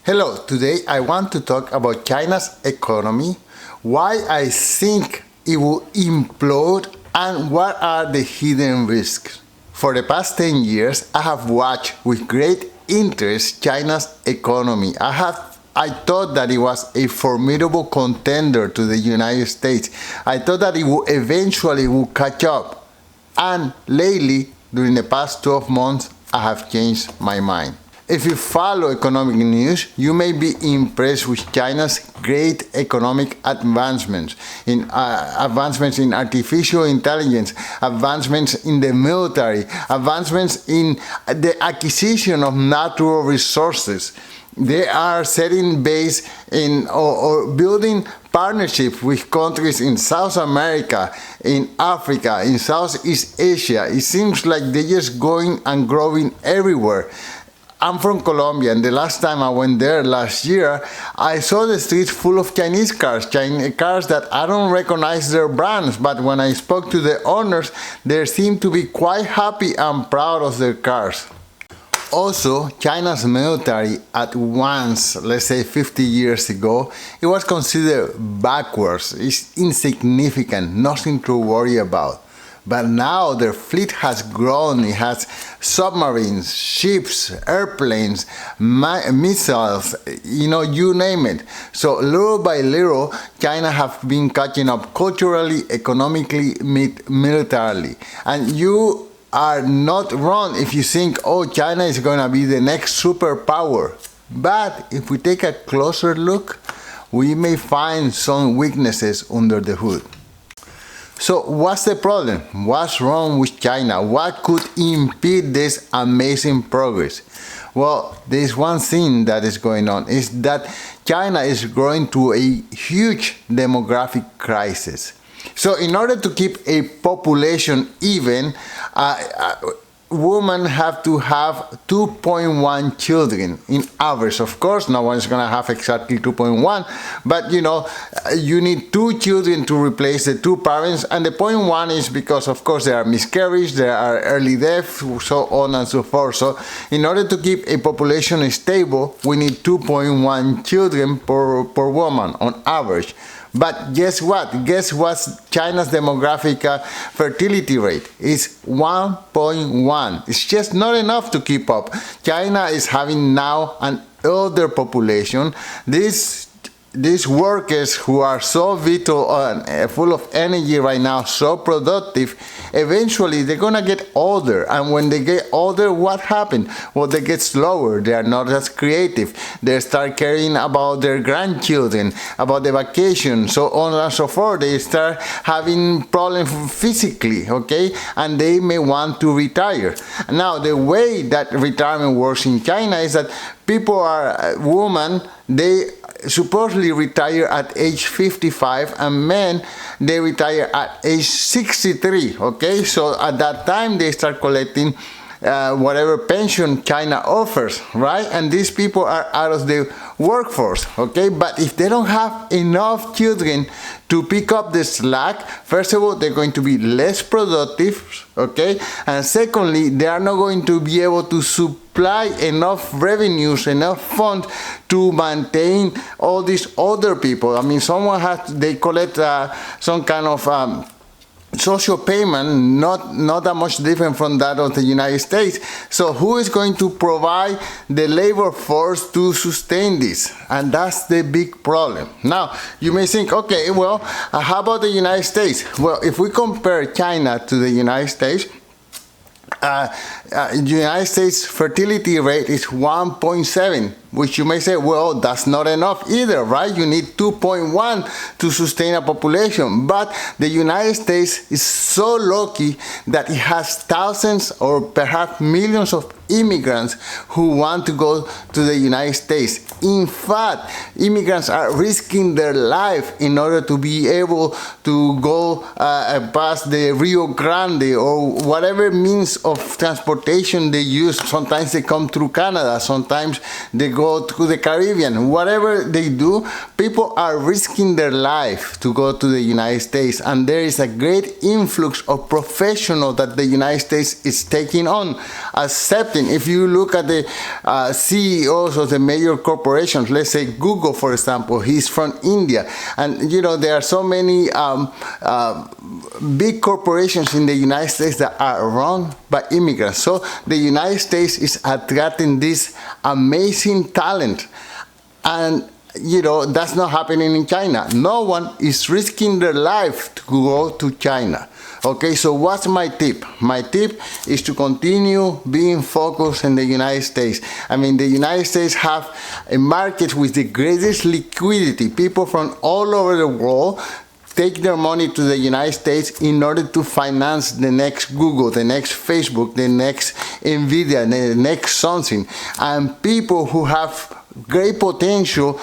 Hello, today I want to talk about China's economy, why I think it will implode, and what are the hidden risks. For the past 10 years, I have watched with great interest China's economy. I thought that it was a formidable contender to the United States. I thought that it would eventually catch up. And lately, during the past 12 months, I have changed my mind. If you follow economic news, you may be impressed with China's great economic advancements in artificial intelligence, advancements in the military, advancements in the acquisition of natural resources. They are setting base in or building partnerships with countries in South America, in Africa, in Southeast Asia. It seems like they're just going and growing everywhere. I'm from Colombia, and the last time I went there last year, I saw the streets full of Chinese cars that I don't recognize their brands, but when I spoke to the owners, they seemed to be quite happy and proud of their cars. Also, China's military at once, let's say 50 years ago, it was considered backwards. It's insignificant, nothing to worry about. But now their fleet has grown. It has submarines, ships, airplanes, missiles, you name it. So little by little, China have been catching up culturally, economically, militarily. And you are not wrong if you think, oh, China is going to be the next superpower. But if we take a closer look, we may find some weaknesses under the hood. So what's the problem? What's wrong with China? What could impede this amazing progress? Well, there's one thing that is going on, is that China is growing to a huge demographic crisis. So in order to keep a population even, women have to have 2.1 children in average. Of course, no one is going to have exactly 2.1, but you need 2 children to replace the 2 parents, and the 0.1 is because, of course, there are miscarriages, there are early deaths, so on and so forth. So in order to keep a population stable, we need 2.1 children per woman on average. But guess what? Guess what's China's demographic fertility rate? It's 1.1. It's just not enough to keep up. China is having now an older population. These workers who are so vital and full of energy right now, so productive, eventually they're gonna get older. And when they get older, what happens? Well, they get slower. They are not as creative. They start caring about their grandchildren, about the vacation, so on and so forth. They start having problems physically, okay? And they may want to retire. Now, the way that retirement works in China is that women, they supposedly retire at age 55, and men, they retire at age 63, okay? So at that time, they start collecting whatever pension China offers, right? And these people are out of the workforce, okay? But if they don't have enough children to pick up the slack, first of all, they're going to be less productive, okay? And secondly, they are not going to be able to supply enough revenues, enough funds to maintain all these other people. I mean, they collect some kind of social payment, not that much different from that of the United States. So who is going to provide the labor force to sustain this? And that's the big problem. Now, you may think, okay, well, how about the United States? Well, if we compare China to the United States, the United States fertility rate is 1.7, which you may say, well, that's not enough either, right? You need 2.1 to sustain a population. But the United States is so lucky that it has thousands or perhaps millions of immigrants who want to go to the United States. In fact, immigrants are risking their life in order to be able to go past the Rio Grande or whatever means of transportation they use. Sometimes they come through Canada, sometimes they go go to the Caribbean. Whatever they do, people are risking their life to go to the United States, and there is a great influx of professionals that the United States is taking on, accepting. If you look at the CEOs of the major corporations, let's say Google, for example, he's from India, and there are so many big corporations in the United States that are run by immigrants. So the United States is attracting this amazing talent, and that's not happening in China. No one is risking their life to go to China. Okay, so what's my tip? My tip is to continue being focused in the United States. I mean, the United States have a market with the greatest liquidity. People from all over the world take their money to the United States in order to finance the next Google, the next Facebook, the next Nvidia, the next something. And people who have great potential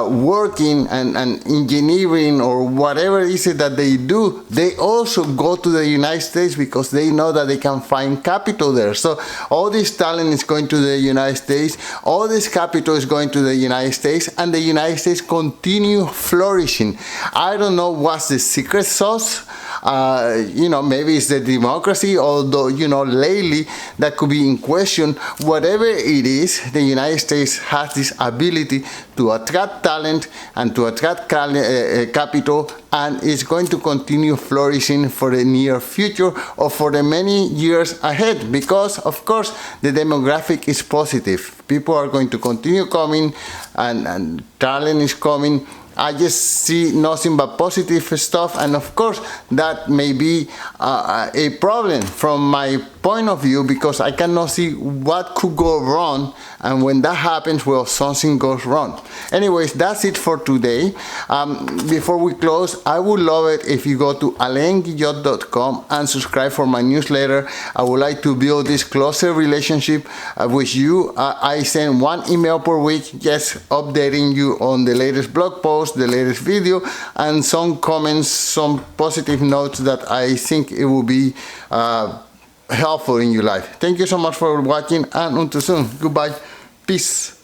working and engineering or whatever it is that they do, they also go to the United States because they know that they can find capital there. So all this talent is going to the United States, all this capital is going to the United States, and the United States continue flourishing. I don't know what's the secret sauce. Maybe it's the democracy, although, lately that could be in question. Whatever it is, the United States has this ability to attract talent and to attract capital, and it's going to continue flourishing for the near future or for the many years ahead, because, of course, the demographic is positive. People are going to continue coming, and talent is coming. I just see nothing but positive stuff, and of course that may be a problem from my point of view, because I cannot see what could go wrong, and when that happens, well, something goes wrong. Anyways, that's it for today. Before we close, I would love it if you go to alainguillot.com and subscribe for my newsletter. I would like to build this closer relationship with you. I send one email per week, just updating you on the latest blog post, the latest video, and some comments, some positive notes that I think it will be helpful in your life. Thank you so much for watching, and until soon. Goodbye. Peace.